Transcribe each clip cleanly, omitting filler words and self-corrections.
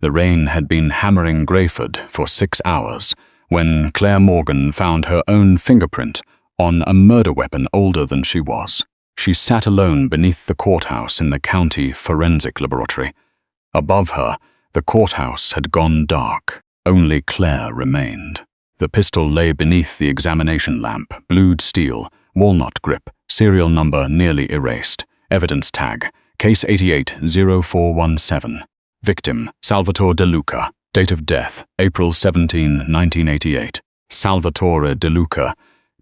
The rain had been hammering Greyford for 6 hours when Claire Morgan found her own fingerprint on a murder weapon older than she was. She sat alone beneath the courthouse in the county forensic laboratory. Above her, the courthouse had gone dark. Only Claire remained. The pistol lay beneath the examination lamp, blued steel, walnut grip, serial number nearly erased, evidence tag, case 880417. Victim, Salvatore DeLuca. Date of death, April 17, 1988. Salvatore DeLuca,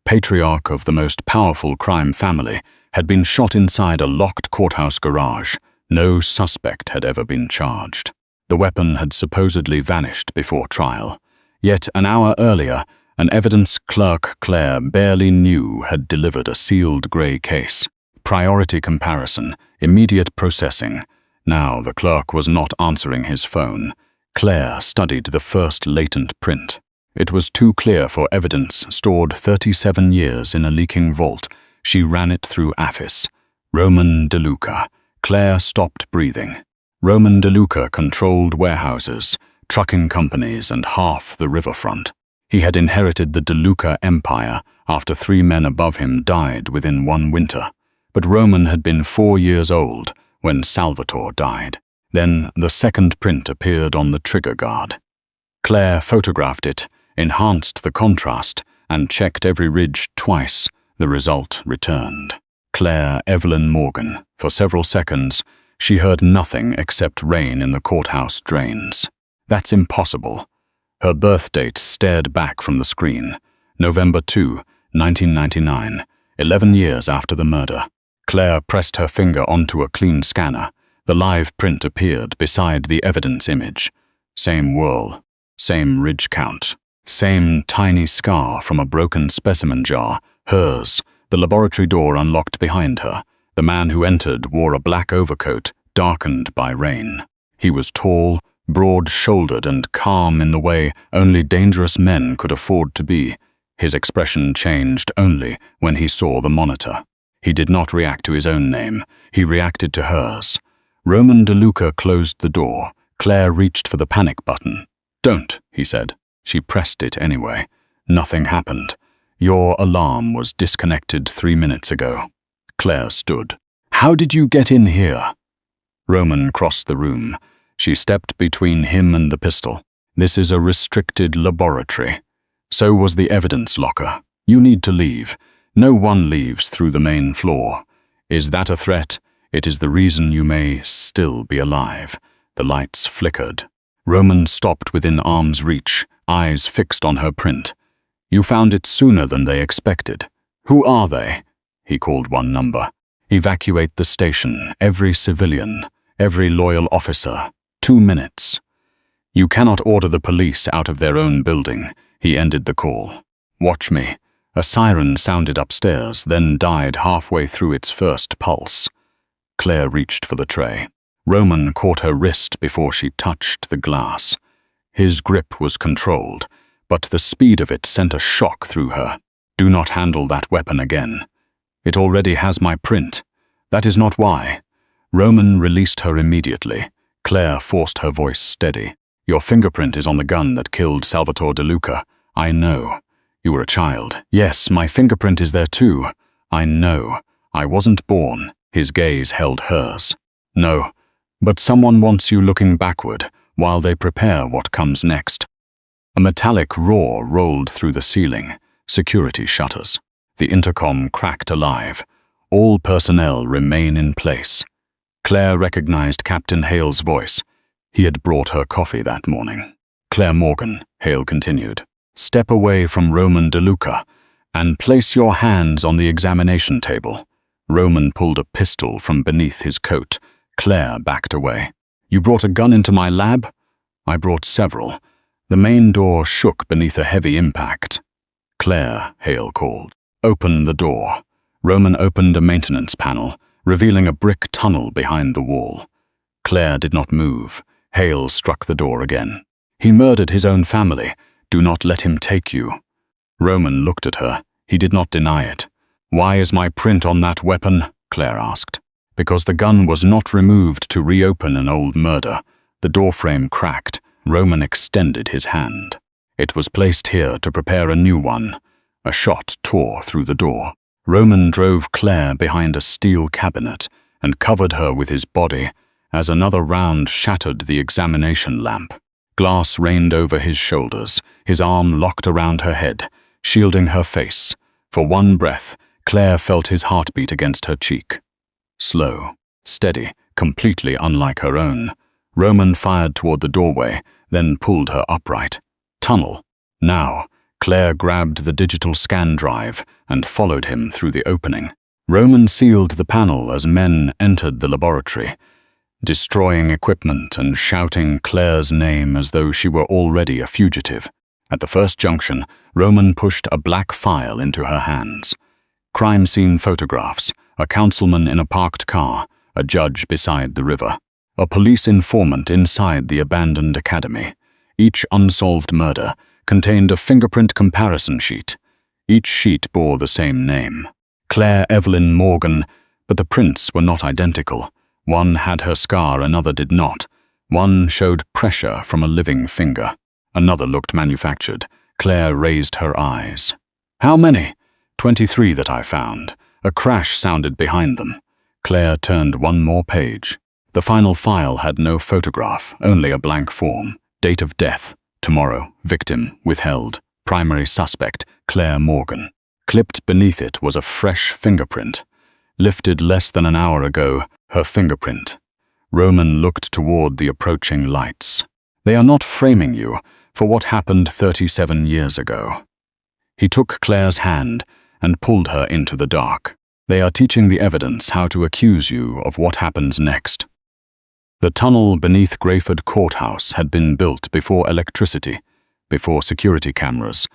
patriarch of the most powerful crime family, had been shot inside a locked courthouse garage. No suspect had ever been charged. The weapon had supposedly vanished before trial. Yet an hour earlier, an evidence clerk Claire barely knew had delivered a sealed grey case. Priority comparison, immediate processing. Now the clerk was not answering his phone. Claire studied the first latent print. It was too clear for evidence stored 37 years in a leaking vault. She ran it through AFIS. Roman DeLuca. Claire stopped breathing. Roman DeLuca controlled warehouses, trucking companies, and half the riverfront. He had inherited the DeLuca empire after 3 men above him died within 1 winter. But Roman had been 4 years old when Salvatore died. Then the second print appeared on the trigger guard. Claire photographed it, enhanced the contrast, and checked every ridge twice. The result returned. Claire Evelyn Morgan. For several seconds, she heard nothing except rain in the courthouse drains. That's impossible. Her birth date stared back from the screen. November 2, 1999, 11 years after the murder. Claire pressed her finger onto a clean scanner. The live print appeared beside the evidence image. Same whorl, same ridge count, same tiny scar from a broken specimen jar. Hers. The laboratory door unlocked behind her. The man who entered wore a black overcoat, darkened by rain. He was tall, broad-shouldered, and calm in the way only dangerous men could afford to be. His expression changed only when he saw the monitor. He did not react to his own name. He reacted to hers. Roman DeLuca closed the door. Claire reached for the panic button. "Don't," he said. She pressed it anyway. Nothing happened. "Your alarm was disconnected 3 minutes ago." Claire stood. "How did you get in here?" Roman crossed the room. She stepped between him and the pistol. "This is a restricted laboratory. So was the evidence locker. You need to leave. No one leaves through the main floor. Is that a threat? It is the reason you may still be alive." The lights flickered. Roman stopped within arm's reach, eyes fixed on her print. "You found it sooner than they expected. Who are they?" He called one number. "Evacuate the station, every civilian, every loyal officer. 2 minutes." "You cannot order the police out of their own building." He ended the call. "Watch me." A siren sounded upstairs, then died halfway through its first pulse. Claire reached for the tray. Roman caught her wrist before she touched the glass. His grip was controlled, but the speed of it sent a shock through her. "Do not handle that weapon again. It already has my print. That is not why." Roman released her immediately. Claire forced her voice steady. "Your fingerprint is on the gun that killed Salvatore DeLuca. I know. You were a child. Yes, my fingerprint is there too. I know. I wasn't born." His gaze held hers. "No, but someone wants you looking backward while they prepare what comes next." A metallic roar rolled through the ceiling. Security shutters. The intercom cracked alive. "All personnel remain in place." Claire recognized Captain Hale's voice. He had brought her coffee that morning. "Claire Morgan," Hale continued, "step away from Roman DeLuca and place your hands on the examination table." Roman pulled a pistol from beneath his coat. Claire backed away. "You brought a gun into my lab?" "I brought several." The main door shook beneath a heavy impact. "Claire," Hale called. "Open the door." Roman opened a maintenance panel, revealing a brick tunnel behind the wall. Claire did not move. Hale struck the door again. "He murdered his own family. Do not let him take you." Roman looked at her. He did not deny it. "Why is my print on that weapon?" Claire asked. "Because the gun was not removed to reopen an old murder. The doorframe cracked. Roman extended his hand. It was placed here to prepare a new one. A shot tore through the door. Roman drove Claire behind a steel cabinet and covered her with his body as another round shattered the examination lamp. Glass rained over his shoulders, his arm locked around her head, shielding her face. For one breath, Claire felt his heartbeat against her cheek. Slow, steady, completely unlike her own. Roman fired toward the doorway, then pulled her upright. Tunnel. Now, Claire grabbed the digital scan drive and followed him through the opening. Roman sealed the panel as men entered the laboratory, destroying equipment and shouting Claire's name as though she were already a fugitive. At the first junction, Roman pushed a black file into her hands. Crime scene photographs, a councilman in a parked car, a judge beside the river, a police informant inside the abandoned academy. Each unsolved murder contained a fingerprint comparison sheet. Each sheet bore the same name, Claire Evelyn Morgan, but the prints were not identical. One had her scar, another did not. One showed pressure from a living finger. Another looked manufactured. Claire raised her eyes. How many? 23 that I found. A crash sounded behind them. Claire turned one more page. The final file had no photograph, only a blank form. Date of death, tomorrow, victim, withheld. Primary suspect, Claire Morgan. Clipped beneath it was a fresh fingerprint. Lifted less than an hour ago, her fingerprint. Roman looked toward the approaching lights. They are not framing you for what happened 37 years ago. He took Claire's hand and pulled her into the dark. They are teaching the evidence how to accuse you of what happens next. The tunnel beneath Greyford Courthouse had been built before electricity, before security cameras,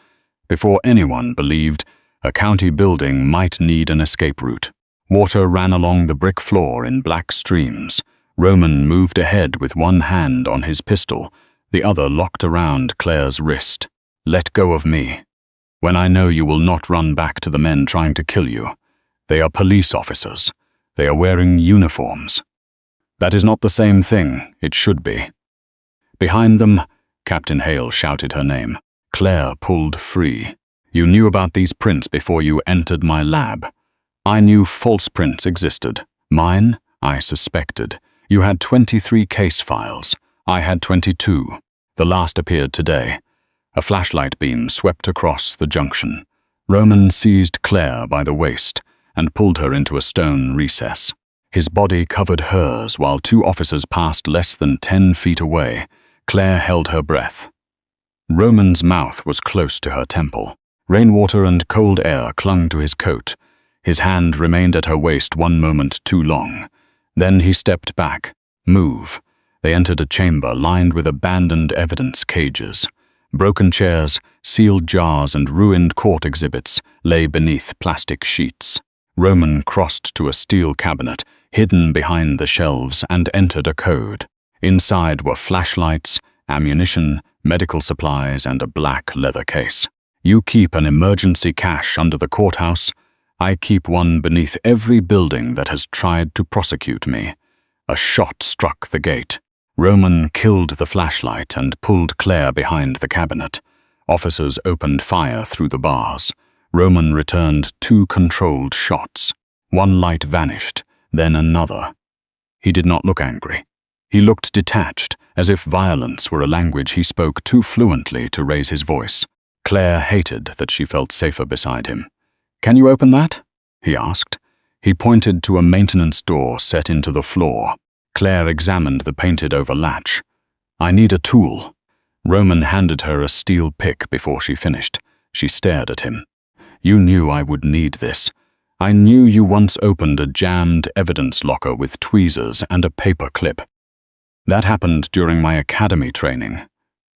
before anyone believed a county building might need an escape route. Water ran along the brick floor in black streams. Roman moved ahead with one hand on his pistol, the other locked around Claire's wrist. Let go of me. When I know you will not run back to the men trying to kill you. They are police officers. They are wearing uniforms. That is not the same thing. It should be. Behind them, Captain Hale shouted her name. Claire pulled free. You knew about these prints before you entered my lab. I knew false prints existed. Mine, I suspected. You had 23 case files. I had 22. The last appeared today. A flashlight beam swept across the junction. Roman seized Claire by the waist and pulled her into a stone recess. His body covered hers while two officers passed less than 10 feet away. Claire held her breath. Roman's mouth was close to her temple. Rainwater and cold air clung to his coat. His hand remained at her waist one moment too long. Then he stepped back. Move. They entered a chamber lined with abandoned evidence cages. Broken chairs, sealed jars, and ruined court exhibits lay beneath plastic sheets. Roman crossed to a steel cabinet, hidden behind the shelves, and entered a code. Inside were flashlights, ammunition, medical supplies, and a black leather case. You keep an emergency cache under the courthouse. I keep one beneath every building that has tried to prosecute me. A shot struck the gate. Roman killed the flashlight and pulled Claire behind the cabinet. Officers opened fire through the bars. Roman returned 2 controlled shots. One light vanished, then another. He did not look angry. He looked detached, as if violence were a language he spoke too fluently to raise his voice. Claire hated that she felt safer beside him. "Can you open that?" he asked. He pointed to a maintenance door set into the floor. Claire examined the painted-over latch. "I need a tool." Roman handed her a steel pick before she finished. She stared at him. "You knew I would need this. I knew you once opened a jammed evidence locker with tweezers and a paper clip. That happened during my academy training.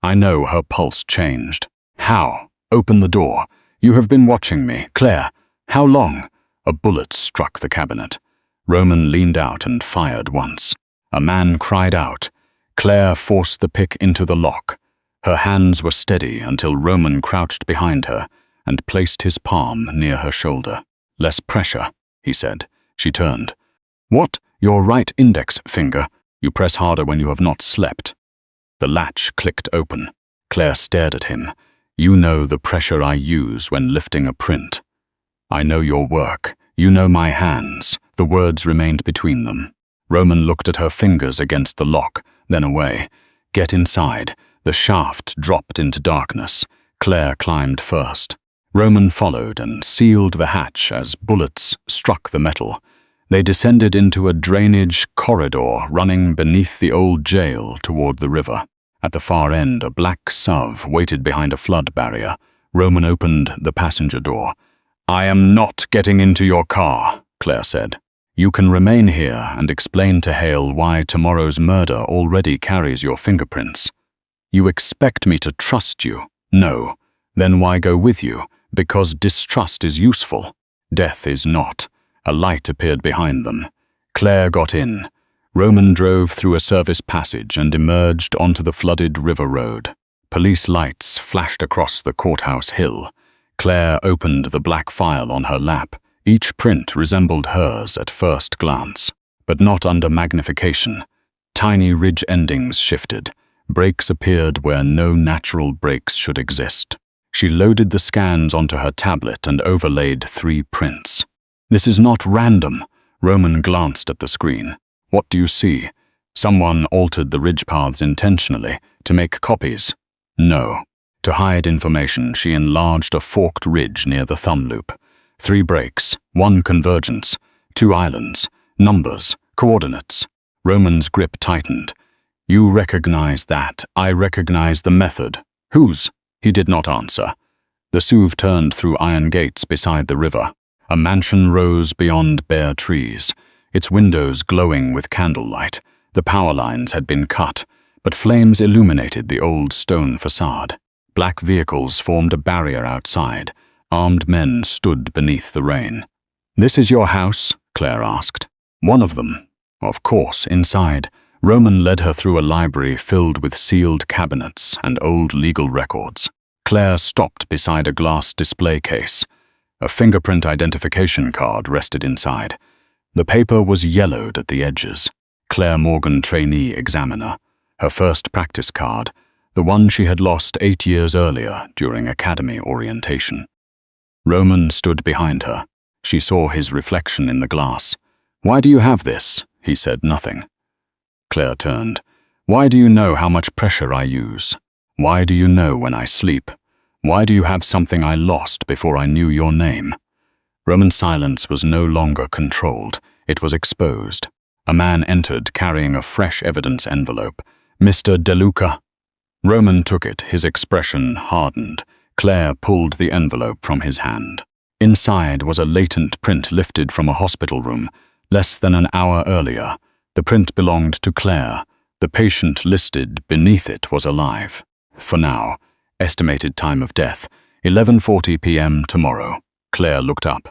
I know her pulse changed. How? Open the door. You have been watching me. Claire, how long?" A bullet struck the cabinet. Roman leaned out and fired once. A man cried out. Claire forced the pick into the lock. Her hands were steady until Roman crouched behind her and placed his palm near her shoulder. "Less pressure," he said. She turned. "What? Your right index finger? You press harder when you have not slept." The latch clicked open. Claire stared at him. "You know the pressure I use when lifting a print. I know your work. You know my hands." The words remained between them. Roman looked at her fingers against the lock, then away. "Get inside." The shaft dropped into darkness. Claire climbed first. Roman followed and sealed the hatch as bullets struck the metal. They descended into a drainage corridor running beneath the old jail toward the river. At the far end, a black SUV waited behind a flood barrier. Roman opened the passenger door. "I am not getting into your car," Claire said. "You can remain here and explain to Hale why tomorrow's murder already carries your fingerprints." "You expect me to trust you?" "No." "Then why go with you?" "Because distrust is useful. Death is not." A light appeared behind them. Claire got in. Roman drove through a service passage and emerged onto the flooded river road. Police lights flashed across the courthouse hill. Claire opened the black file on her lap. Each print resembled hers at first glance, but not under magnification. Tiny ridge endings shifted. Breaks appeared where no natural breaks should exist. She loaded the scans onto her tablet and overlaid 3 prints. "This is not random." Roman glanced at the screen. "What do you see?" "Someone altered the ridge paths intentionally to make copies." "No." To hide information, she enlarged a forked ridge near the thumb loop. 3 breaks, 1 convergence, 2 islands, numbers, coordinates. Roman's grip tightened. "You recognize that. I recognize the method." "Whose?" He did not answer. The SUV turned through iron gates beside the river. A mansion rose beyond bare trees, its windows glowing with candlelight. The power lines had been cut, but flames illuminated the old stone facade. Black vehicles formed a barrier outside. Armed men stood beneath the rain. "This is your house?" Claire asked. "One of them." "Of course, inside." Roman led her through a library filled with sealed cabinets and old legal records. Claire stopped beside a glass display case. A fingerprint identification card rested inside. The paper was yellowed at the edges. Claire Morgan, trainee examiner. Her first practice card, the one she had lost 8 years earlier during academy orientation. Roman stood behind her. She saw his reflection in the glass. "Why do you have this?" He said nothing. Claire turned. "Why do you know how much pressure I use? Why do you know when I sleep? Why do you have something I lost before I knew your name?" Roman's silence was no longer controlled. It was exposed. A man entered carrying a fresh evidence envelope. "Mr. DeLuca." Roman took it, his expression hardened. Claire pulled the envelope from his hand. Inside was a latent print lifted from a hospital room, less than an hour earlier. The print belonged to Claire. The patient listed beneath it was alive. For now. Estimated time of death, 11:40 p.m. tomorrow. Claire looked up.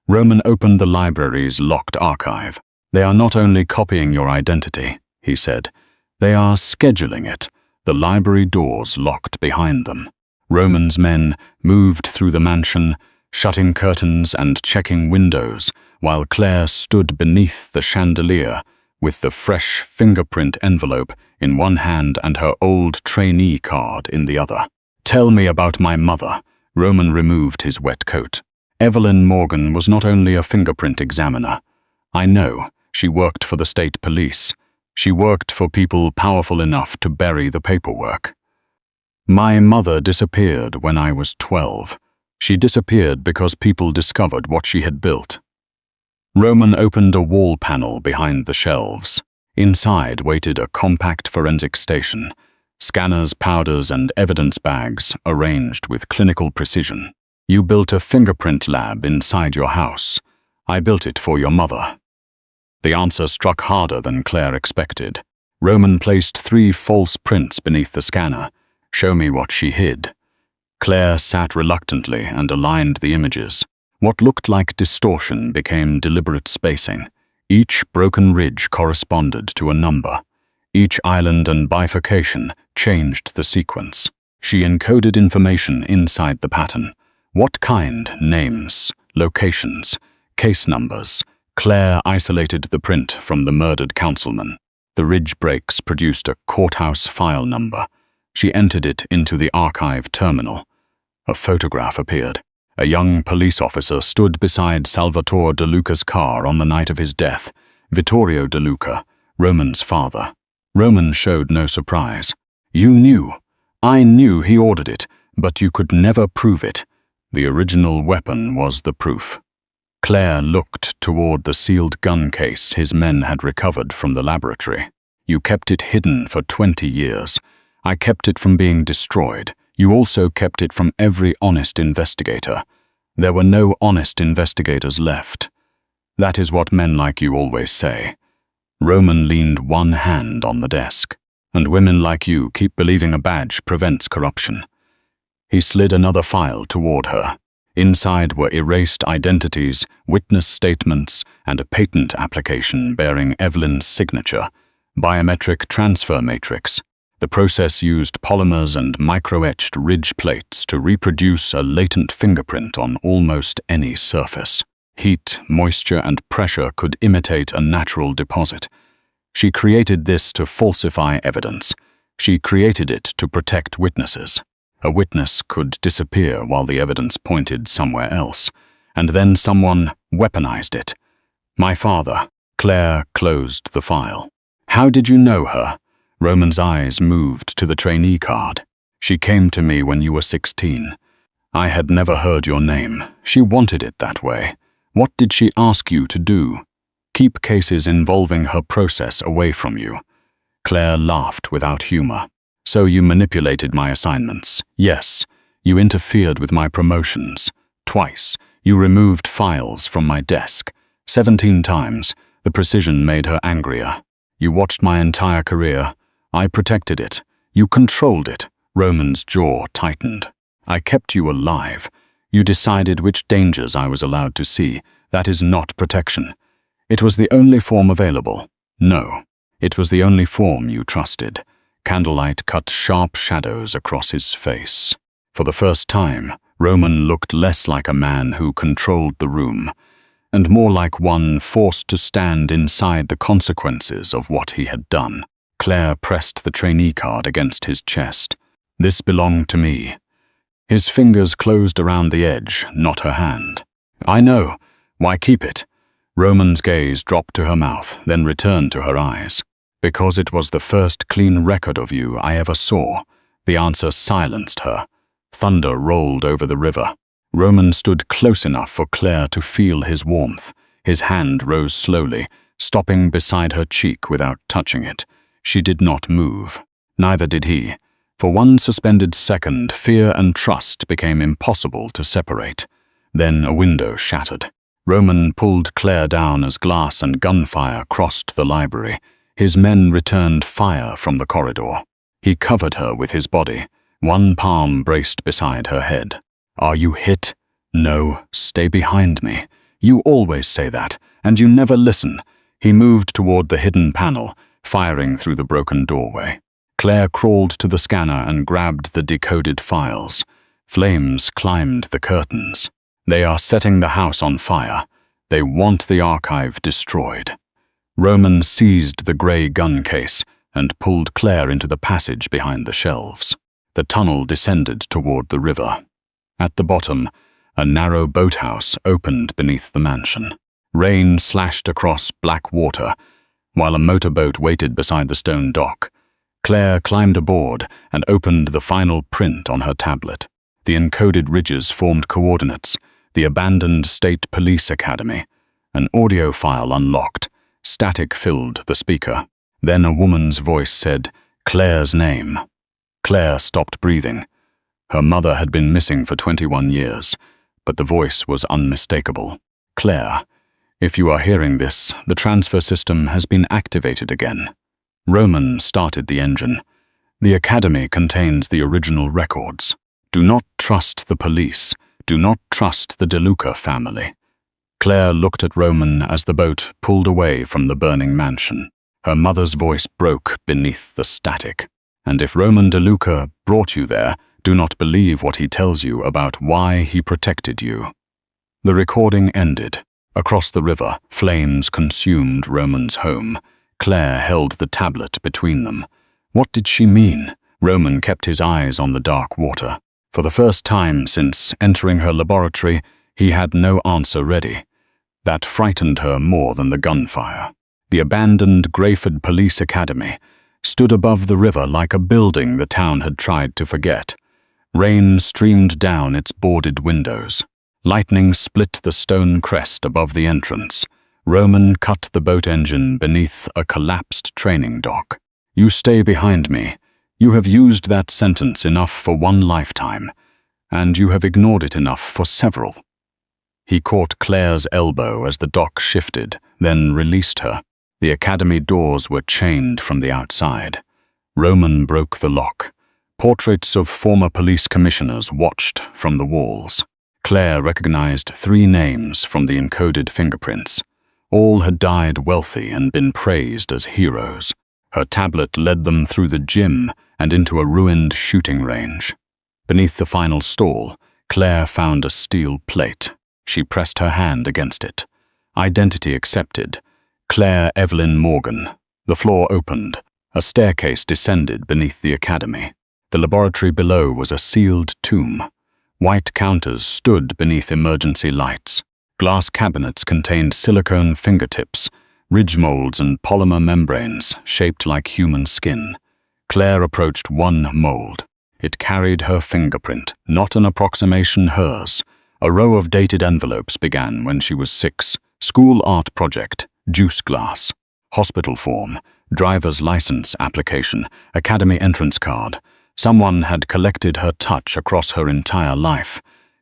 Roman opened the library's locked archive. "They are not only copying your identity," he said. "They are scheduling it." The library doors locked behind them. Roman's men moved through the mansion, shutting curtains and checking windows, while Claire stood beneath the chandelier with the fresh fingerprint envelope in one hand and her old trainee card in the other. "Tell me about my mother." Roman removed his wet coat. "Evelyn Morgan was not only a fingerprint examiner. I know, she worked for the state police. She worked for people powerful enough to bury the paperwork. My mother disappeared when I was 12. She disappeared because people discovered what she had built." Roman opened a wall panel behind the shelves. Inside waited a compact forensic station. Scanners, powders, and evidence bags arranged with clinical precision. "You built a fingerprint lab inside your house. I built it for your mother." The answer struck harder than Claire expected. Roman placed 3 false prints beneath the scanner. "Show me what she hid." Claire sat reluctantly and aligned the images. What looked like distortion became deliberate spacing. Each broken ridge corresponded to a number. Each island and bifurcation changed the sequence. She encoded information inside the pattern. What kind? Names, locations, case numbers. Claire isolated the print from the murdered councilman. The ridge breaks produced a Courthouse file number. She entered it into the archive terminal. A photograph appeared. A young police officer stood beside Salvatore DeLuca's car on the night of his death. Vittorio DeLuca, Roman's father. Roman showed no surprise. You knew. I knew he ordered it, but you could never prove it. The original weapon was the proof. Claire looked toward the sealed gun case his men had recovered from the laboratory. You kept it hidden for 20 years. I kept it from being destroyed. You also kept it from every honest investigator. There were no honest investigators left. That is what men like you always say. Roman leaned one hand on the desk. And women like you keep believing a badge prevents corruption. He slid another file toward her. Inside were erased identities, witness statements, and a patent application bearing Evelyn's signature. Biometric transfer matrix. The process used polymers and micro-etched ridge plates to reproduce a latent fingerprint on almost any surface. Heat, moisture, and pressure could imitate a natural deposit. She created this to falsify evidence. She created it to protect witnesses. A witness could disappear while the evidence pointed somewhere else, and then someone weaponized it. My father. Claire closed the file. How did you know her? Roman's eyes moved to the trainee card. She came to me when you were 16. I had never heard your name. She wanted it that way. What did she ask you to do? Keep cases involving her process away from you. Claire laughed without humor. So you manipulated my assignments. Yes, you interfered with my promotions. Twice, you removed files from my desk. 17 times, the precision made her angrier. You watched my entire career. I protected it. You controlled it. Roman's jaw tightened. I kept you alive. You decided which dangers I was allowed to see. That is not protection. It was the only form available. No, it was the only form you trusted. Candlelight cut sharp shadows across his face. For the first time, Roman looked less like a man who controlled the room, and more like one forced to stand inside the consequences of what he had done. Claire pressed the trainee card against his chest. This belonged to me. His fingers closed around the edge, not her hand. I know. Why keep it? Roman's gaze dropped to her mouth, then returned to her eyes. Because it was the first clean record of you I ever saw. The answer silenced her. Thunder rolled over the river. Roman stood close enough for Claire to feel his warmth. His hand rose slowly, stopping beside her cheek without touching it. She did not move. Neither did he. For one suspended second, fear and trust became impossible to separate. Then a window shattered. Roman pulled Claire down as glass and gunfire crossed the library. His men returned fire from the corridor. He covered her with his body, one palm braced beside her head. Are you hit? No, stay behind me. You always say that, and you never listen. He moved toward the hidden panel, firing through the broken doorway. Claire crawled to the scanner and grabbed the decoded files. Flames climbed the curtains. They are setting the house on fire. They want the archive destroyed. Roman seized the gray gun case and pulled Claire into the passage behind the shelves. The tunnel descended toward the river. At the bottom, a narrow boathouse opened beneath the mansion. Rain slashed across black water, while a motorboat waited beside the stone dock. Claire climbed aboard and opened the final print on her tablet. The encoded ridges formed coordinates. The abandoned State Police Academy. An audio file unlocked. Static filled the speaker. Then a woman's voice said, Claire's name. Claire stopped breathing. Her mother had been missing for 21 years, but the voice was unmistakable. Claire, if you are hearing this, the transfer system has been activated again. Roman started the engine. The academy contains the original records. Do not trust the police. Do not trust the DeLuca family. Claire looked at Roman as the boat pulled away from the burning mansion. Her mother's voice broke beneath the static. And if Roman DeLuca brought you there, do not believe what he tells you about why he protected you. The recording ended. Across the river, flames consumed Roman's home. Claire held the tablet between them. What did she mean? Roman kept his eyes on the dark water. For the first time since entering her laboratory, he had no answer ready. That frightened her more than the gunfire. The abandoned Greyford Police Academy stood above the river like a building the town had tried to forget. Rain streamed down its boarded windows. Lightning split the stone crest above the entrance. Roman cut the boat engine beneath a collapsed training dock. "You stay behind me. You have used that sentence enough for one lifetime, and you have ignored it enough for several." He caught Claire's elbow as the dock shifted, then released her. The academy doors were chained from the outside. Roman broke the lock. Portraits of former police commissioners watched from the walls. Claire recognized 3 names from the encoded fingerprints. All had died wealthy and been praised as heroes. Her tablet led them through the gym and into a ruined shooting range. Beneath the final stall, Claire found a steel plate. She pressed her hand against it. Identity accepted. Claire Evelyn Morgan. The floor opened. A staircase descended beneath the academy. The laboratory below was a sealed tomb. White counters stood beneath emergency lights. Glass cabinets contained silicone fingertips, ridge molds and polymer membranes shaped like human skin. Claire approached one mold. It carried her fingerprint, not an approximation hers. A row of dated envelopes began when she was 6. School art project, juice glass, hospital form, driver's license application, academy entrance card. Someone had collected her touch across her entire life.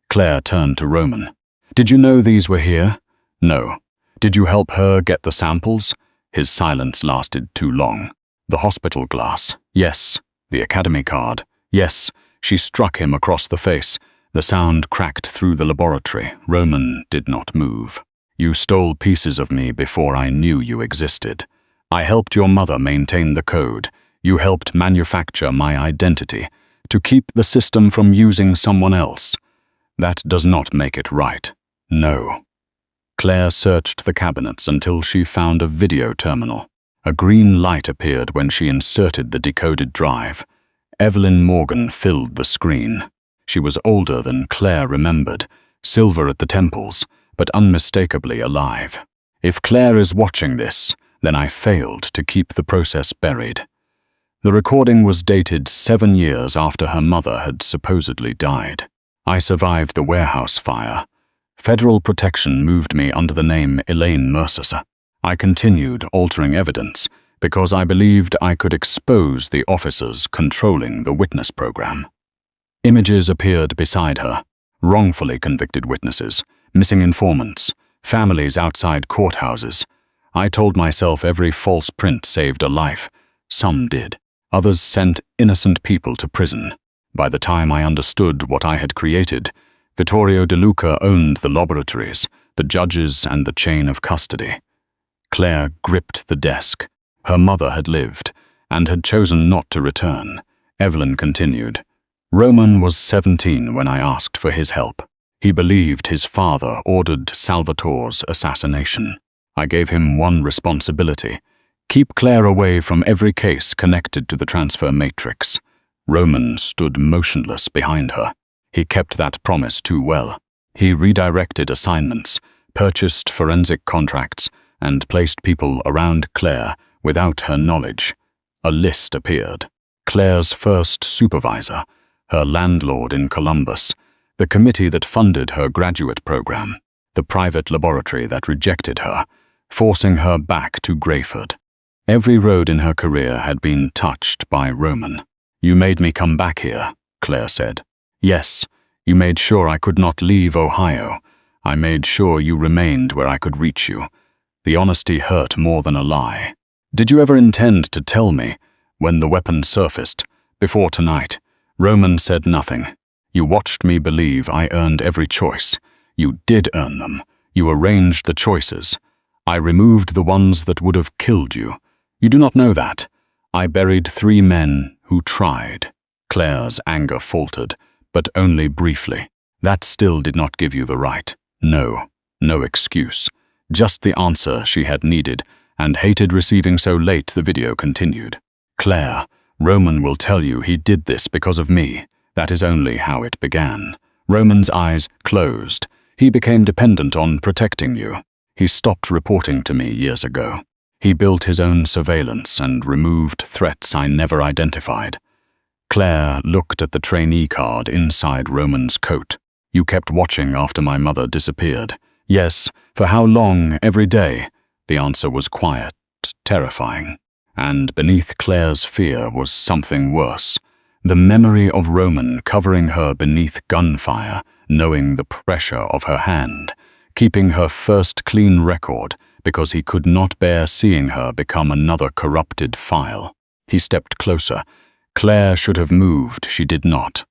Claire turned to Roman. "Did you know these were here?" "No." "Did you help her get the samples?" His silence lasted too long. "The hospital glass?" "Yes." "The academy card?" "Yes." She struck him across the face. The sound cracked through the laboratory. Roman did not move. "You stole pieces of me before I knew you existed. I helped your mother maintain the code. You helped manufacture my identity, to keep the system from using someone else. That does not make it right. No." Claire searched the cabinets until she found a video terminal. A green light appeared when she inserted the decoded drive. Evelyn Morgan filled the screen. She was older than Claire remembered, silver at the temples, but unmistakably alive. If Claire is watching this, then I failed to keep the process buried. The recording was dated 7 years after her mother had supposedly died. I survived the warehouse fire. Federal protection moved me under the name Elaine Mercer. I continued altering evidence because I believed I could expose the officers controlling the witness program. Images appeared beside her. Wrongfully convicted witnesses, missing informants, families outside courthouses. I told myself every false print saved a life. Some did. Others sent innocent people to prison. By the time I understood what I had created, Vittorio DeLuca owned the laboratories, the judges, and the chain of custody. Claire gripped the desk. Her mother had lived, and had chosen not to return. Evelyn continued. Roman was 17 when I asked for his help. He believed his father ordered Salvatore's assassination. I gave him one responsibility: keep Claire away from every case connected to the transfer matrix. Roman stood motionless behind her. He kept that promise too well. He redirected assignments, purchased forensic contracts, and placed people around Claire without her knowledge. A list appeared. Claire's first supervisor, her landlord in Columbus, the committee that funded her graduate program, the private laboratory that rejected her, forcing her back to Greyford. Every road in her career had been touched by Roman. "You made me come back here," Claire said. "Yes, you made sure I could not leave Ohio. I made sure you remained where I could reach you. The honesty hurt more than a lie. Did you ever intend to tell me when the weapon surfaced, before tonight?" Roman said nothing. "You watched me believe I earned every choice. You did earn them. You arranged the choices. I removed the ones that would have killed you. You do not know that. I buried 3 men who tried." Claire's anger faltered, but only briefly. That still did not give you the right. No excuse. Just the answer she had needed, and hated receiving so late the video continued. Claire, Roman will tell you he did this because of me. That is only how it began. Roman's eyes closed. He became dependent on protecting you. He stopped reporting to me years ago. He built his own surveillance and removed threats I never identified. Claire looked at the trainee card inside Roman's coat. You kept watching after my mother disappeared. Yes, for how long, every day? The answer was quiet, terrifying. And beneath Claire's fear was something worse. The memory of Roman covering her beneath gunfire, knowing the pressure of her hand, keeping her first clean record because he could not bear seeing her become another corrupted file. He stepped closer. Claire should have moved, she did not.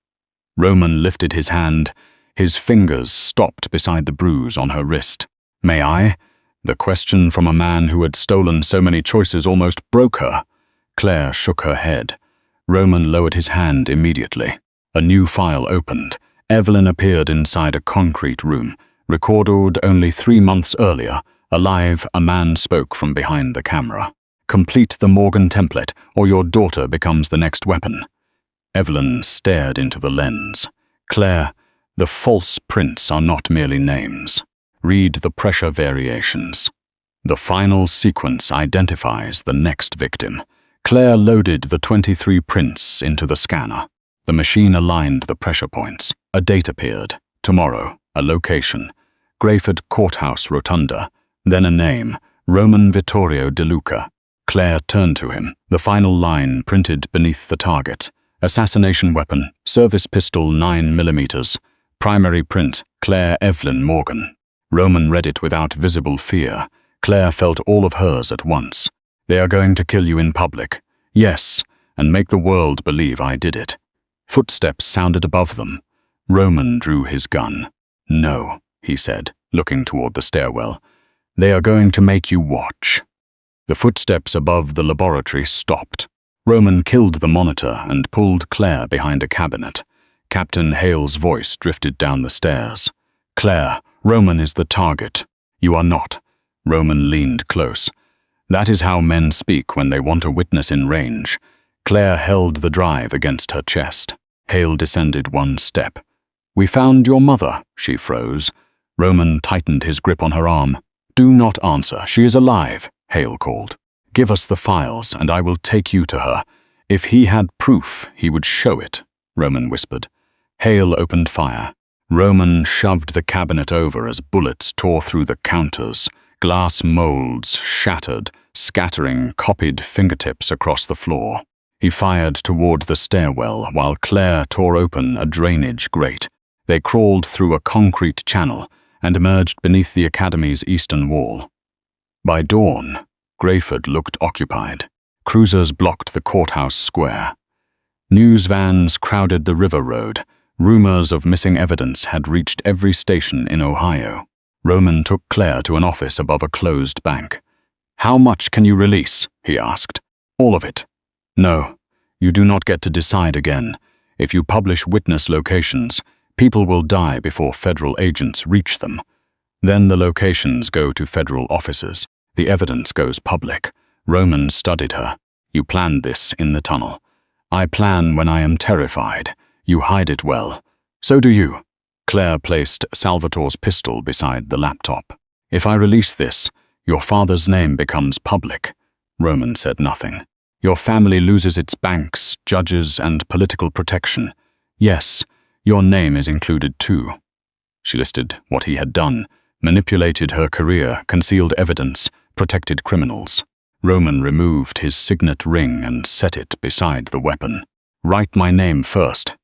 Roman lifted his hand. His fingers stopped beside the bruise on her wrist. May I? The question from a man who had stolen so many choices almost broke her. Claire shook her head. Roman lowered his hand immediately. A new file opened. Evelyn appeared inside a concrete room. Recorded only 3 months earlier. Alive, a man spoke from behind the camera. Complete the Morgan template, or your daughter becomes the next weapon. Evelyn stared into the lens. Claire, the false prints are not merely names. Read the pressure variations. The final sequence identifies the next victim. Claire loaded the 23 prints into the scanner. The machine aligned the pressure points. A date appeared. Tomorrow, a location. Greyford Courthouse Rotunda. Then a name. Roman Vittorio DeLuca. Claire turned to him. The final line printed beneath the target. Assassination weapon. Service pistol 9mm. Primary print. Claire Evelyn Morgan. Roman read it without visible fear. Claire felt all of hers at once. They are going to kill you in public. Yes, and make the world believe I did it. Footsteps sounded above them. Roman drew his gun. No, he said, looking toward the stairwell. They are going to make you watch. The footsteps above the laboratory stopped. Roman killed the monitor and pulled Claire behind a cabinet. Captain Hale's voice drifted down the stairs. Claire, Roman is the target. You are not. Roman leaned close. That is how men speak when they want a witness in range. Claire held the drive against her chest. Hale descended 1 step. We found your mother, she froze. Roman tightened his grip on her arm. Do not answer. She is alive, Hale called. Give us the files, and I will take you to her. If he had proof, he would show it, Roman whispered. Hale opened fire. Roman shoved the cabinet over as bullets tore through the counters. Glass molds shattered, scattering copied fingertips across the floor. He fired toward the stairwell while Claire tore open a drainage grate. They crawled through a concrete channel and emerged beneath the academy's eastern wall. By dawn, Greyford looked occupied. Cruisers blocked the courthouse square. News vans crowded the river road. Rumors of missing evidence had reached every station in Ohio. Roman took Claire to an office above a closed bank. How much can you release? He asked. All of it. No, you do not get to decide again. If you publish witness locations, people will die before federal agents reach them. Then the locations go to federal offices. The evidence goes public. Roman studied her. You planned this in the tunnel. I plan when I am terrified. You hide it well. So do you. Claire placed Salvatore's pistol beside the laptop. If I release this, your father's name becomes public. Roman said nothing. Your family loses its banks, judges, and political protection. Yes, your name is included too. She listed what he had done, manipulated her career, concealed evidence, protected criminals. Roman removed his signet ring and set it beside the weapon. Write my name first.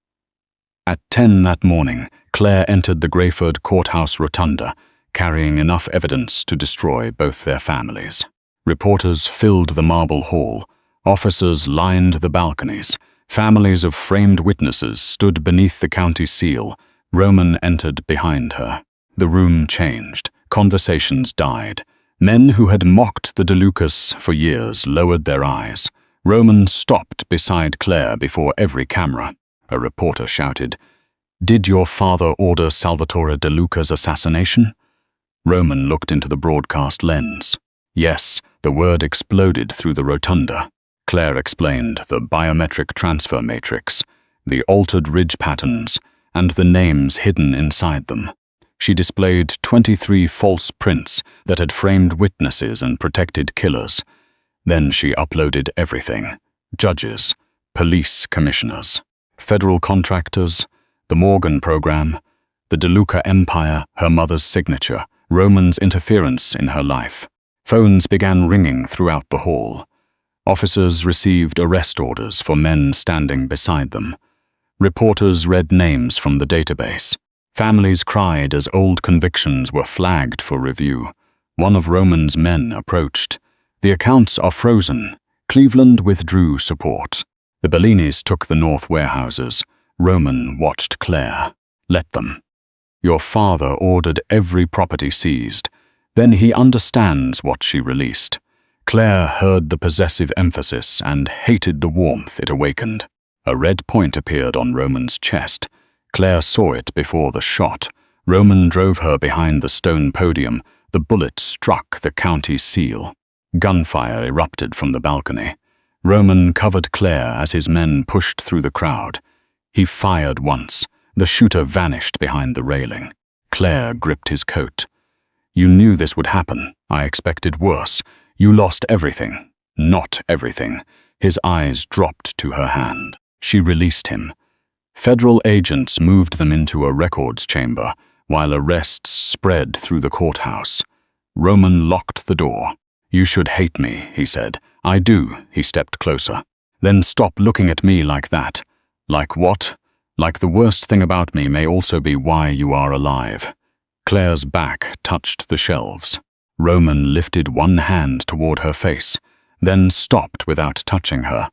At 10 that morning, Claire entered the Greyford Courthouse Rotunda, carrying enough evidence to destroy both their families. Reporters filled the marble hall. Officers lined the balconies. Families of framed witnesses stood beneath the county seal. Roman entered behind her. The room changed. Conversations died. Men who had mocked the DeLucas for years lowered their eyes. Roman stopped beside Claire before every camera. A reporter shouted, "Did your father order Salvatore DeLuca's assassination?" Roman looked into the broadcast lens. Yes, The word exploded through the rotunda. Claire explained the biometric transfer matrix, the altered ridge patterns, and the names hidden inside them. She displayed 23 false prints that had framed witnesses and protected killers. Then she uploaded everything: judges, police commissioners, federal contractors, the Morgan program, the DeLuca empire, her mother's signature, Roman's interference in her life. Phones began ringing throughout the hall. Officers received arrest orders for men standing beside them. Reporters read names from the database. Families cried as old convictions were flagged for review. One of Roman's men approached. "The accounts are frozen. Cleveland withdrew support." The Bellinis took the North warehouses. Roman watched Claire. "Let them. Your father ordered every property seized. Then he understands what she released." Claire heard the possessive emphasis and hated the warmth it awakened. A red point appeared on Roman's chest. Claire saw it before the shot. Roman drove her behind the stone podium. The bullet struck the county seal. Gunfire erupted from the balcony. Roman covered Claire as his men pushed through the crowd. He fired once. The shooter vanished behind the railing. Claire gripped his coat. "You knew this would happen. I expected worse. You lost everything." "Not everything." His eyes dropped to her hand. She released him. Federal agents moved them into a records chamber, while arrests spread through the courthouse. Roman locked the door. "You should hate me," he said. "I do." He stepped closer. "Then stop looking at me like that." "Like what?" "Like the worst thing about me may also be why you are alive." Claire's back touched the shelves. Roman lifted one hand toward her face, then stopped without touching her.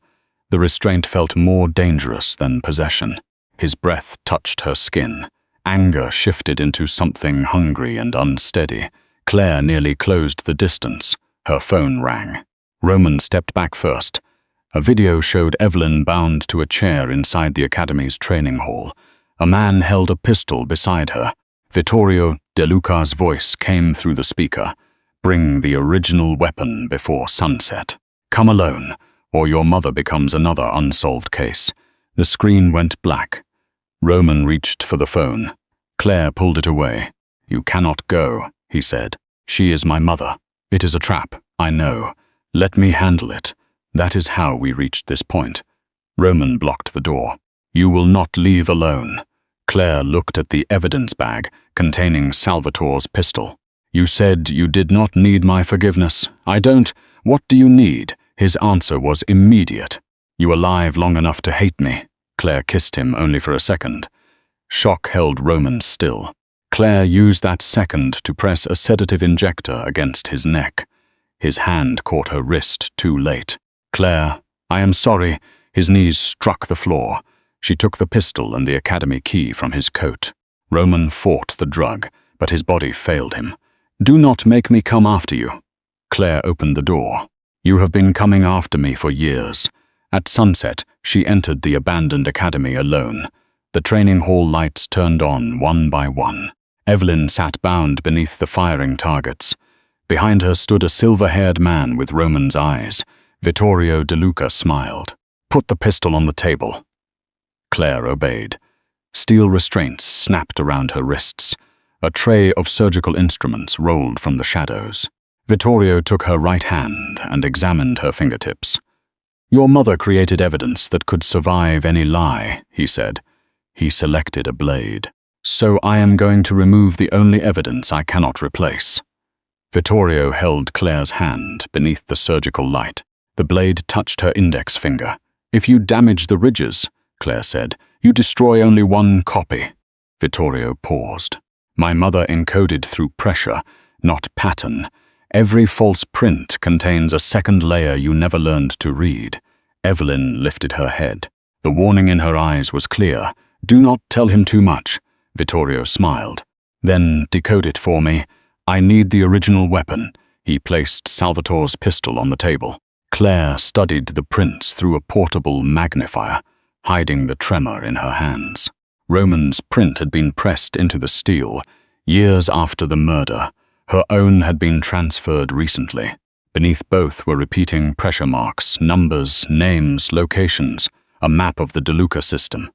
The restraint felt more dangerous than possession. His breath touched her skin. Anger shifted into something hungry and unsteady. Claire nearly closed the distance. Her phone rang. Roman stepped back first. A video showed Evelyn bound to a chair inside the academy's training hall. A man held a pistol beside her. Vittorio DeLuca's voice came through the speaker. "Bring the original weapon before sunset. Come alone, or your mother becomes another unsolved case." The screen went black. Roman reached for the phone. Claire pulled it away. "You cannot go," he said. "She is my mother. It is a trap, I know. Let me handle it." That is how we reached this point. Roman blocked the door. "You will not leave alone." Claire looked at the evidence bag containing Salvatore's pistol. "You said you did not need my forgiveness. I don't. What do you need?" His answer was immediate. "You are alive long enough to hate me." Claire kissed him only for a second. Shock held Roman still. Claire used that second to press a sedative injector against his neck. His hand caught her wrist too late. "Claire, I am sorry." His knees struck the floor. She took the pistol and the academy key from his coat. Roman fought the drug, but his body failed him. "Do not make me come after you." Claire opened the door. "You have been coming after me for years." At sunset, she entered the abandoned academy alone. The training hall lights turned on one by one. Evelyn sat bound beneath the firing targets. Behind her stood a silver-haired man with Roman's eyes. Vittorio DeLuca smiled. "Put the pistol on the table." Claire obeyed. Steel restraints snapped around her wrists. A tray of surgical instruments rolled from the shadows. Vittorio took her right hand and examined her fingertips. "Your mother created evidence that could survive any lie," he said. He selected a blade. "So I am going to remove the only evidence I cannot replace." Vittorio held Claire's hand beneath the surgical light. The blade touched her index finger. "If you damage the ridges," Claire said, "you destroy only one copy." Vittorio paused. "My mother encoded through pressure, not pattern. Every false print contains a second layer you never learned to read." Evelyn lifted her head. The warning in her eyes was clear. "Do not tell him too much." Vittorio smiled. "Then decode it for me. I need the original weapon." He placed Salvatore's pistol on the table. Claire studied the prints through a portable magnifier, hiding the tremor in her hands. Roman's print had been pressed into the steel years after the murder. Her own had been transferred recently. Beneath both were repeating pressure marks, numbers, names, locations, a map of the DeLuca system.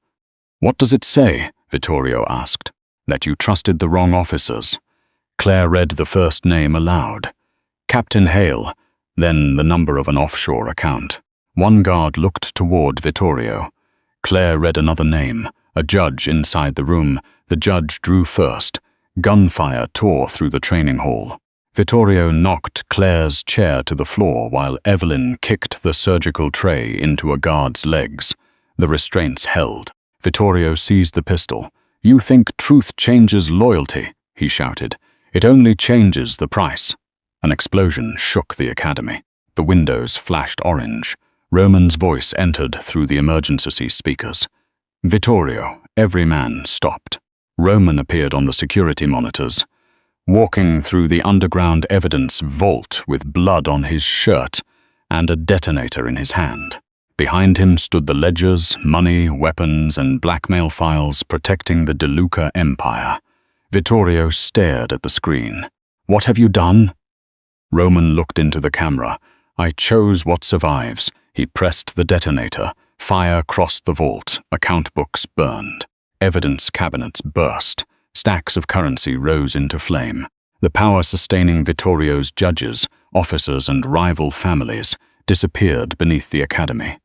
"What does it say?" Vittorio asked. "That you trusted the wrong officers." Claire read the first name aloud. Captain Hale, then the number of an offshore account. One guard looked toward Vittorio. Claire read another name, a judge inside the room. The judge drew first. Gunfire tore through the training hall. Vittorio knocked Claire's chair to the floor while Evelyn kicked the surgical tray into a guard's legs. The restraints held. Vittorio seized the pistol. "You think truth changes loyalty," he shouted. "It only changes the price." An explosion shook the academy. The windows flashed orange. Roman's voice entered through the emergency speakers. "Vittorio," every man stopped. Roman appeared on the security monitors, walking through the underground evidence vault with blood on his shirt and a detonator in his hand. Behind him stood the ledgers, money, weapons, and blackmail files protecting the DeLuca empire. Vittorio stared at the screen. "What have you done?" Roman looked into the camera. "I chose what survives." He pressed the detonator. Fire crossed the vault. Account books burned. Evidence cabinets burst. Stacks of currency rose into flame. The power sustaining Vittorio's judges, officers, and rival families disappeared beneath the academy.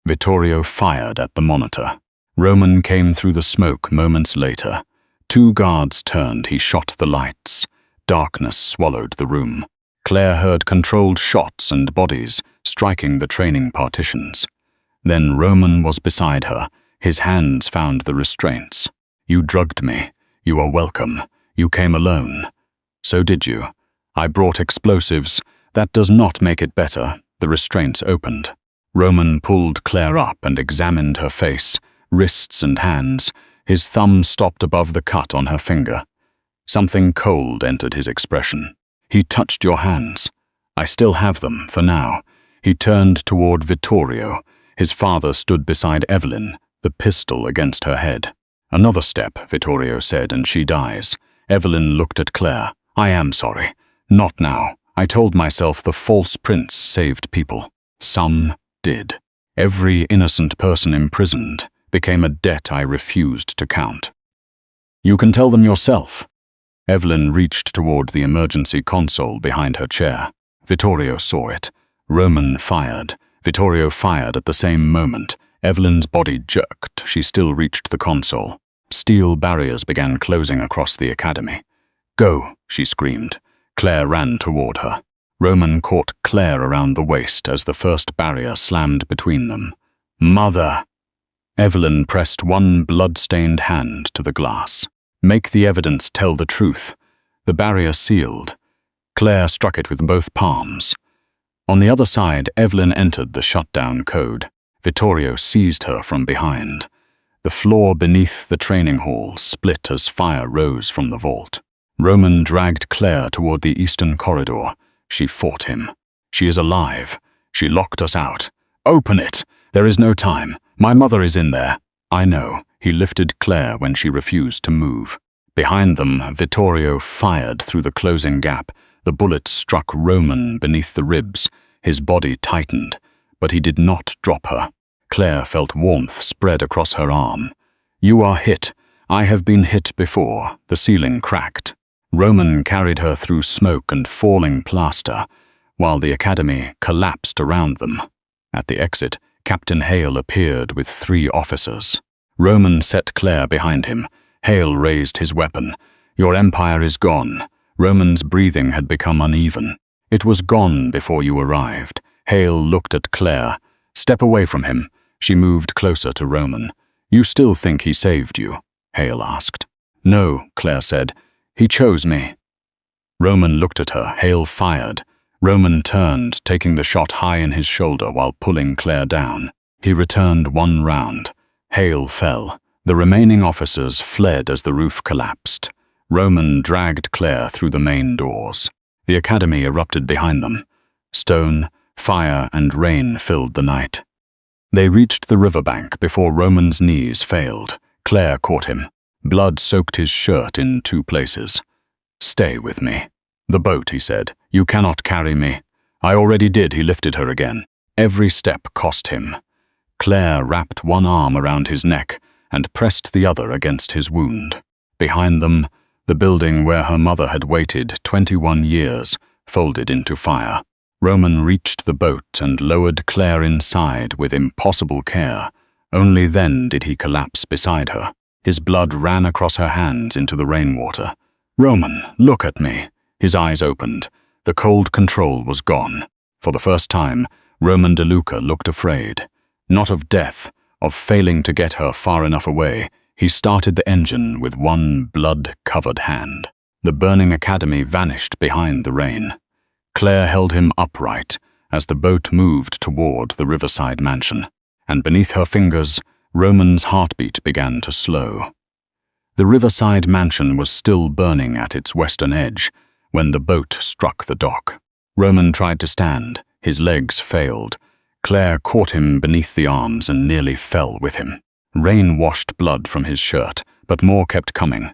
Vittorio fired at the monitor. Roman came through the smoke moments later. 2 guards turned. He shot the lights. Darkness swallowed the room. Claire heard controlled shots and bodies striking the training partitions. Then Roman was beside her. His hands found the restraints. "You drugged me. You are welcome. You came alone." "So did you. I brought explosives. That does not make it better." The restraints opened. Roman pulled Claire up and examined her face, wrists and hands. His thumb stopped above the cut on her finger. Something cold entered his expression. "He touched your hands." "I still have them, for now." He turned toward Vittorio. His father stood beside Evelyn, the pistol against her head. "Another step," Vittorio said, "and she dies." Evelyn looked at Claire. "I am sorry. Not now. I told myself the false prince saved people. Some did. Every innocent person imprisoned became a debt I refused to count." "You can tell them yourself." Evelyn reached toward the emergency console behind her chair. Vittorio saw it. Roman fired. Vittorio fired at the same moment. Evelyn's body jerked. She still reached the console. Steel barriers began closing across the academy. "Go," she screamed. Claire ran toward her. Roman caught Claire around the waist as the first barrier slammed between them. "Mother!" Evelyn pressed one blood-stained hand to the glass. "Make the evidence tell the truth." The barrier sealed. Claire struck it with both palms. On the other side, Evelyn entered the shutdown code. Vittorio seized her from behind. The floor beneath the training hall split as fire rose from the vault. Roman dragged Claire toward the eastern corridor. She fought him. "She is alive. She locked us out. Open it! There is no time. My mother is in there." "I know." He lifted Claire when she refused to move. Behind them, Vittorio fired through the closing gap. The bullet struck Roman beneath the ribs. His body tightened, but he did not drop her. Claire felt warmth spread across her arm. "You are hit. I have been hit before." The ceiling cracked. Roman carried her through smoke and falling plaster, while the academy collapsed around them. At the exit, Captain Hale appeared with 3 officers. Roman set Claire behind him. Hale raised his weapon. "Your empire is gone." Roman's breathing had become uneven. "It was gone before you arrived." Hale looked at Claire. "Step away from him." She moved closer to Roman. "You still think he saved you?" Hale asked. "No," Claire said. "He chose me." Roman looked at her. Hale fired. Roman turned, taking the shot high in his shoulder while pulling Claire down. He returned 1 round. Hale fell. The remaining officers fled as the roof collapsed. Roman dragged Claire through the main doors. The academy erupted behind them. Stone, fire, and rain filled the night. They reached the riverbank before Roman's knees failed. Claire caught him. Blood soaked his shirt in 2 places. "Stay with me." "The boat," he said. "You cannot carry me." I already did, he lifted her again. Every step cost him. Claire wrapped one arm around his neck and pressed the other against his wound. Behind them, the building where her mother had waited 21 years folded into fire. Roman reached the boat and lowered Claire inside with impossible care. Only then did he collapse beside her. His blood ran across her hands into the rainwater. "Roman, look at me." His eyes opened. The cold control was gone. For the first time, Roman DeLuca looked afraid. Not of death, of failing to get her far enough away. He started the engine with one blood-covered hand. The burning academy vanished behind the rain. Claire held him upright as the boat moved toward the riverside mansion, and beneath her fingers, Roman's heartbeat began to slow. The riverside mansion was still burning at its western edge when the boat struck the dock. Roman tried to stand. His legs failed. Claire caught him beneath the arms and nearly fell with him. Rain washed blood from his shirt, but more kept coming.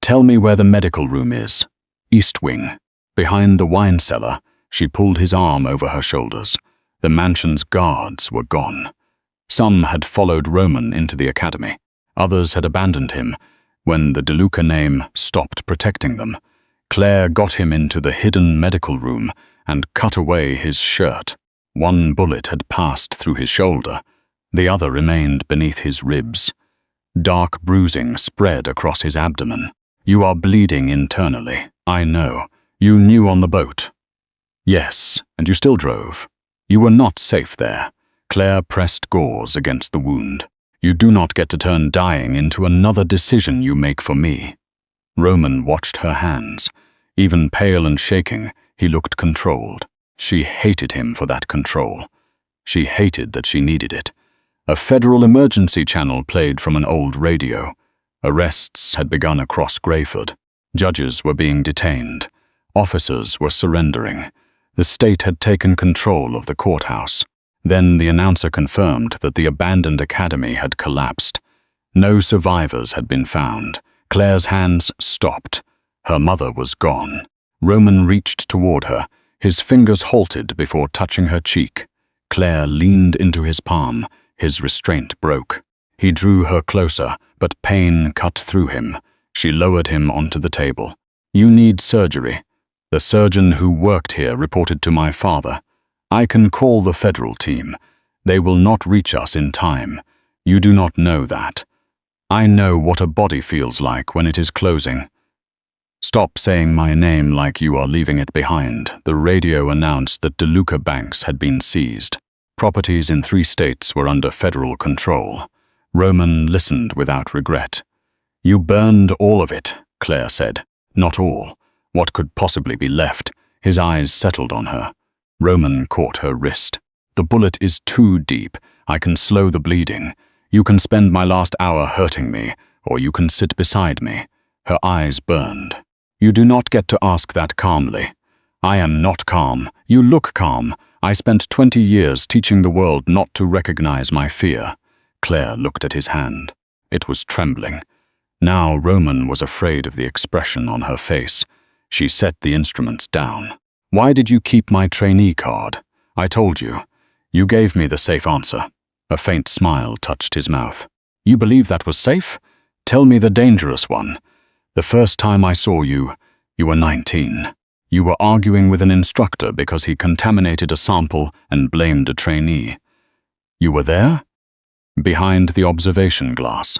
"Tell me where the medical room is." "East wing." Behind the wine cellar, she pulled his arm over her shoulders. The mansion's guards were gone. Some had followed Roman into the academy. Others had abandoned him when the DeLuca name stopped protecting them. Claire got him into the hidden medical room and cut away his shirt. One bullet had passed through his shoulder. The other remained beneath his ribs. Dark bruising spread across his abdomen. "You are bleeding internally. I know. You knew on the boat." "Yes, and you still drove. You were not safe there." Claire pressed gauze against the wound. "You do not get to turn dying into another decision you make for me." Roman watched her hands. Even pale and shaking, he looked controlled. She hated him for that control. She hated that she needed it. A federal emergency channel played from an old radio. Arrests had begun across Greyford. Judges were being detained. Officers were surrendering. The state had taken control of the courthouse. Then the announcer confirmed that the abandoned academy had collapsed. No survivors had been found. Claire's hands stopped. Her mother was gone. Roman reached toward her. His fingers halted before touching her cheek. Claire leaned into his palm. His restraint broke. He drew her closer, but pain cut through him. She lowered him onto the table. "You need surgery. The surgeon who worked here reported to my father. I can call the federal team. They will not reach us in time. You do not know that. I know what a body feels like when it is closing." "Stop saying my name like you are leaving it behind." The radio announced that DeLuca banks had been seized. Properties in 3 states were under federal control. Roman listened without regret. "You burned all of it," Claire said. "Not all. What could possibly be left?" His eyes settled on her. Roman caught her wrist. "The bullet is too deep. I can slow the bleeding. You can spend my last hour hurting me, or you can sit beside me." Her eyes burned. "You do not get to ask that calmly." "I am not calm. You look calm. I spent 20 years teaching the world not to recognize my fear." Claire looked at his hand. It was trembling. Now Roman was afraid of the expression on her face. She set the instruments down. "Why did you keep my trainee card?" "I told you. You gave me the safe answer." A faint smile touched his mouth. "You believe that was safe? Tell me the dangerous one." "The first time I saw you, you were 19. You were arguing with an instructor because he contaminated a sample and blamed a trainee. You were there?" "Behind the observation glass.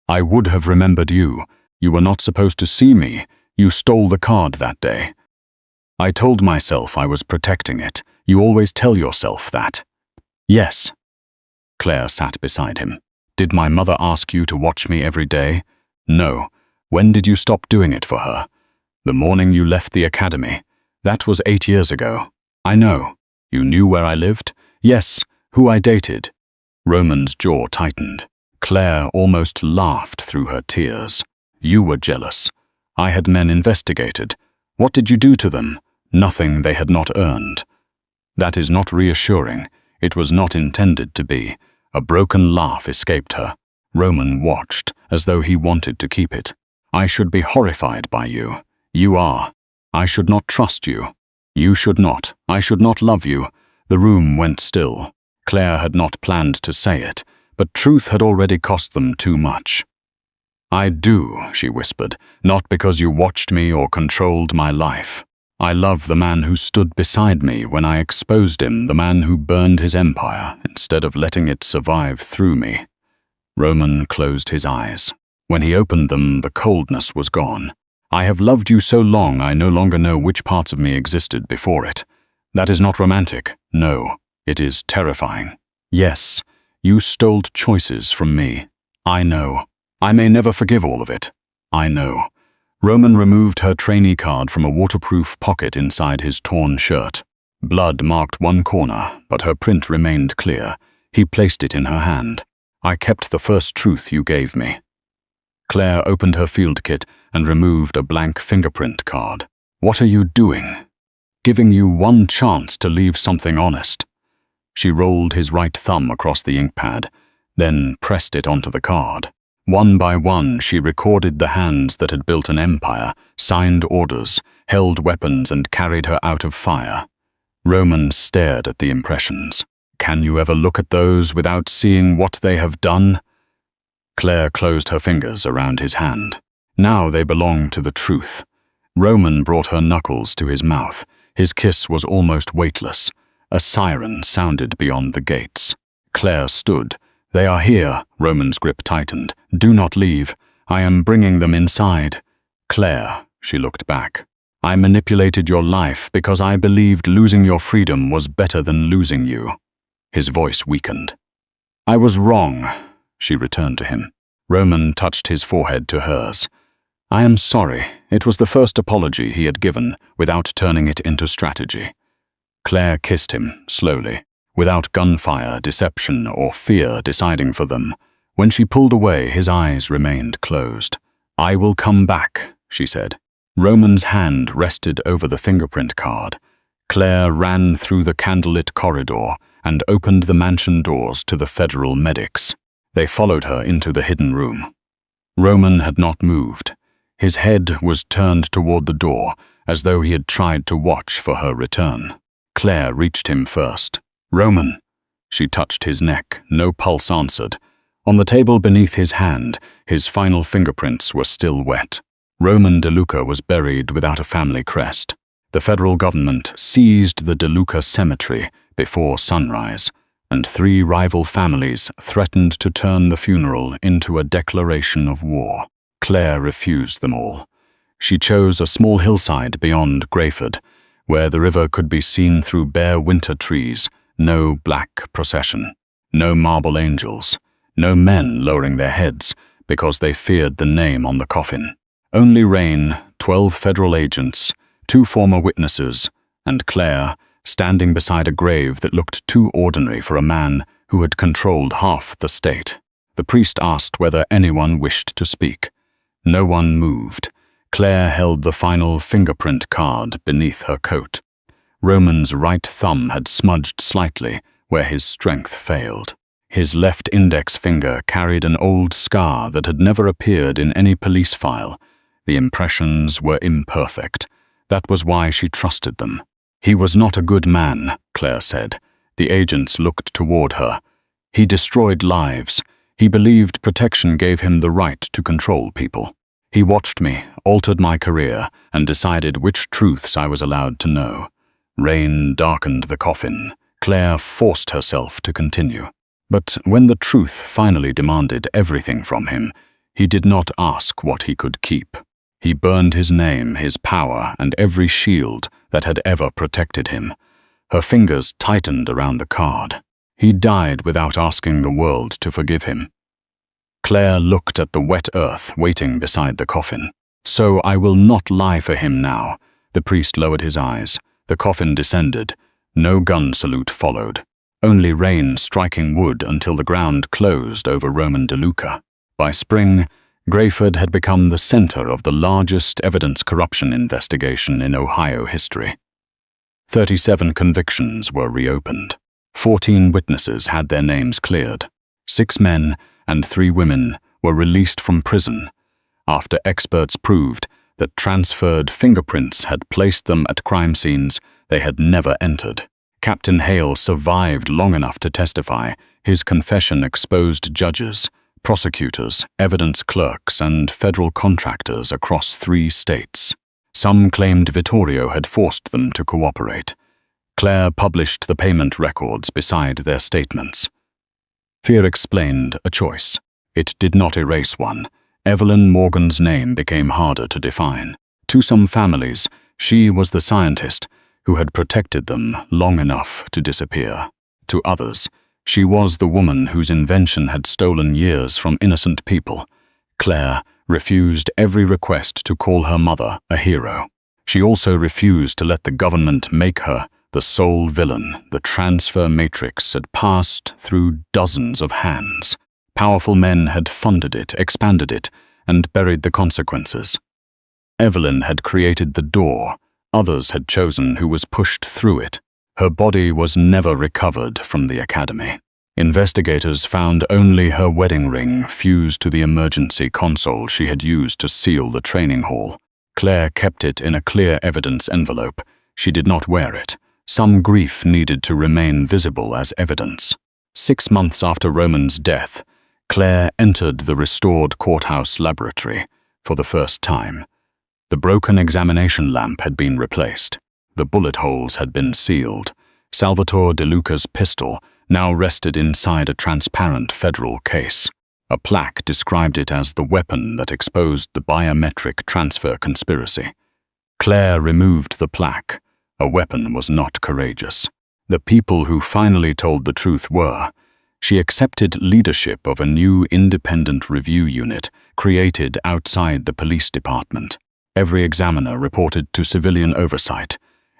I would have remembered you. You were not supposed to see me. You stole the card that day." "I told myself I was protecting it. You always tell yourself that." "Yes." Claire sat beside him. "Did my mother ask you to watch me every day?" "No. When did you stop doing it for her?" "The morning you left the academy. That was 8 years ago." "I know. You knew where I lived?" "Yes. Who I dated." Roman's jaw tightened. Claire almost laughed through her tears. "You were jealous. I had men investigated. What did you do to them? Nothing they had not earned." "That is not reassuring. It was not intended to be." A broken laugh escaped her. Roman watched, as though he wanted to keep it. "I should be horrified by you. You are. I should not trust you. "You should not. I should not love you." The room went still. Claire had not planned to say it, but truth had already cost them too much. "I do," she whispered, "not because you watched me or controlled my life. I love the man who stood beside me when I exposed him, the man who burned his empire instead of letting it survive through me." Roman closed his eyes. When he opened them, the coldness was gone. "I have loved you so long I no longer know which parts of me existed before it. That is not romantic. No, it is terrifying. Yes, you stole choices from me. I know. I may never forgive all of it. I know." Roman removed her trainee card from a waterproof pocket inside his torn shirt. Blood marked one corner, but her print remained clear. He placed it in her hand. "I kept the first truth you gave me." Claire opened her field kit and removed a blank fingerprint card. "What are you doing?" "Giving you one chance to leave something honest." She rolled his right thumb across the ink pad, then pressed it onto the card. One by one, she recorded the hands that had built an empire, signed orders, held weapons, and carried her out of fire. Roman stared at the impressions. "Can you ever look at those without seeing what they have done?" Claire closed her fingers around his hand. Now they belonged to the truth. Roman brought her knuckles to his mouth. His kiss was almost weightless. A siren sounded beyond the gates. Claire stood. "They are here." Roman's grip tightened. "Do not leave. I am bringing them inside." "Claire," she looked back, "I manipulated your life because I believed losing your freedom was better than losing you." His voice weakened. "I was wrong." She returned to him. Roman touched his forehead to hers. "I am sorry." It was the first apology he had given, without turning it into strategy. Claire kissed him, slowly, without gunfire, deception, or fear deciding for them. When she pulled away, his eyes remained closed. "I will come back," she said. Roman's hand rested over the fingerprint card. Claire ran through the candlelit corridor and opened the mansion doors to the federal medics. They followed her into the hidden room. Roman had not moved. His head was turned toward the door, as though he had tried to watch for her return. Claire reached him first. "Roman." She touched his neck. No pulse answered. On the table beneath his hand, his final fingerprints were still wet. Roman DeLuca was buried without a family crest. The federal government seized the DeLuca cemetery before sunrise, and 3 rival families threatened to turn the funeral into a declaration of war. Claire refused them all. She chose a small hillside beyond Greyford, where the river could be seen through bare winter trees. No black procession, no marble angels, no men lowering their heads because they feared the name on the coffin. Only rain, 12 federal agents, 2 former witnesses, and Claire, standing beside a grave that looked too ordinary for a man who had controlled half the state. The priest asked whether anyone wished to speak. No one moved. Claire held the final fingerprint card beneath her coat. Roman's right thumb had smudged slightly where his strength failed. His left index finger carried an old scar that had never appeared in any police file. The impressions were imperfect. That was why she trusted them. "He was not a good man," Claire said. The agents looked toward her. "He destroyed lives. He believed protection gave him the right to control people. He watched me, altered my career, and decided which truths I was allowed to know." Rain darkened the coffin. Claire forced herself to continue. But when the truth finally demanded everything from him, he did not ask what he could keep. He burned his name, his power, and every shield that had ever protected him. Her fingers tightened around the card. He died without asking the world to forgive him. Claire looked at the wet earth waiting beside the coffin. "So I will not lie for him now." The priest lowered his eyes. The coffin descended. No gun salute followed. Only rain striking wood until the ground closed over Roman DeLuca. By spring, Greyford had become the center of the largest evidence corruption investigation in Ohio history. 37 convictions were reopened. 14 witnesses had their names cleared. 6 men and 3 women were released from prison after experts proved that transferred fingerprints had placed them at crime scenes they had never entered. Captain Hale survived long enough to testify. His confession exposed judges, prosecutors, evidence clerks, and federal contractors across 3 states. Some claimed Vittorio had forced them to cooperate. Claire published the payment records beside their statements. Fear explained a choice. It did not erase one. Evelyn Morgan's name became harder to define. To some families, she was the scientist who had protected them long enough to disappear. To others, she was the woman whose invention had stolen years from innocent people. Claire refused every request to call her mother a hero. She also refused to let the government make her the sole villain. The transfer matrix had passed through dozens of hands. Powerful men had funded it, expanded it, and buried the consequences. Evelyn had created the door. Others had chosen who was pushed through it. Her body was never recovered from the academy. Investigators found only her wedding ring fused to the emergency console she had used to seal the training hall. Claire kept it in a clear evidence envelope. She did not wear it. Some grief needed to remain visible as evidence. 6 months after Roman's death, Claire entered the restored courthouse laboratory for the first time. The broken examination lamp had been replaced. The bullet holes had been sealed. Salvatore DeLuca's pistol now rested inside a transparent federal case. A plaque described it as the weapon that exposed the biometric transfer conspiracy. Claire removed the plaque. A weapon was not courageous. The people who finally told the truth were. She accepted leadership of a new independent review unit created outside the police department. Every examiner reported to civilian oversight.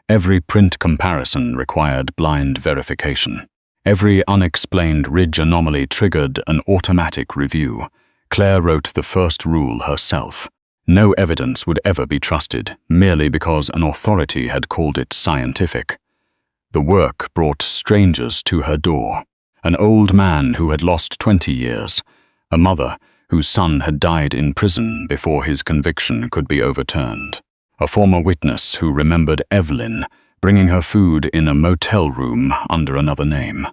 Every print comparison required blind verification. Every unexplained ridge anomaly triggered an automatic review. Claire wrote the first rule herself. No evidence would ever be trusted merely because an authority had called it scientific. The work brought strangers to her door. An old man who had lost 20 years, a mother whose son had died in prison before his conviction could be overturned, a former witness who remembered Evelyn bringing her food in a motel room under another name.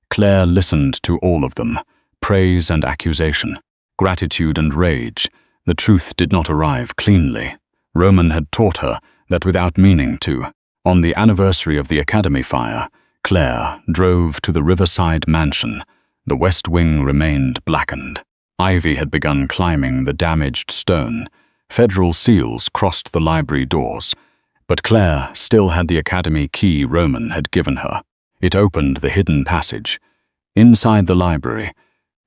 Claire listened to all of them, praise and accusation, gratitude and rage. The truth did not arrive cleanly. Roman had taught her that without meaning to. On the anniversary of the Academy fire, Claire drove to the Riverside mansion. The west wing remained blackened. Ivy had begun climbing the damaged stone. Federal seals crossed the library doors. But Claire still had the Academy key Roman had given her. It opened the hidden passage. Inside the library,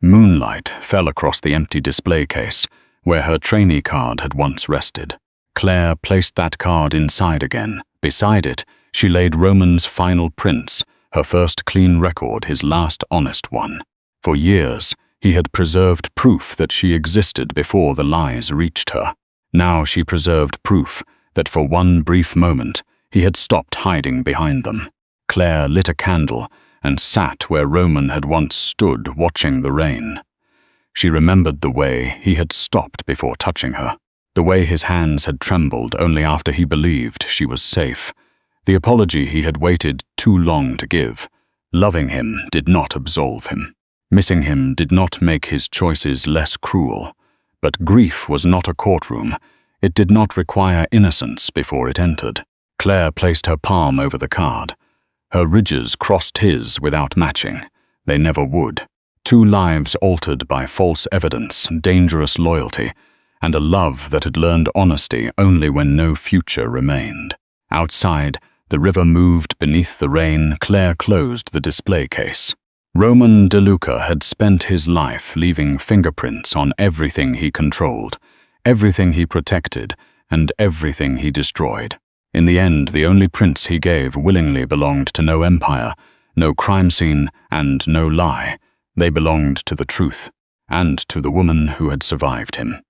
moonlight fell across the empty display case where her trainee card had once rested. Claire placed that card inside again. Beside it, she laid Roman's final prints, her first clean record, his last honest one. For years, he had preserved proof that she existed before the lies reached her. Now she preserved proof that for one brief moment, he had stopped hiding behind them. Claire lit a candle and sat where Roman had once stood watching the rain. She remembered the way he had stopped before touching her, the way his hands had trembled only after he believed she was safe, the apology he had waited too long to give. Loving him did not absolve him. Missing him did not make his choices less cruel. But grief was not a courtroom. It did not require innocence before it entered. Claire placed her palm over the card. Her ridges crossed his without matching. They never would. 2 lives altered by false evidence, dangerous loyalty, and a love that had learned honesty only when no future remained. Outside, the river moved beneath the rain. Claire closed the display case. Roman DeLuca had spent his life leaving fingerprints on everything he controlled, everything he protected, and everything he destroyed. In the end, the only prints he gave willingly belonged to no empire, no crime scene, and no lie. They belonged to the truth, and to the woman who had survived him.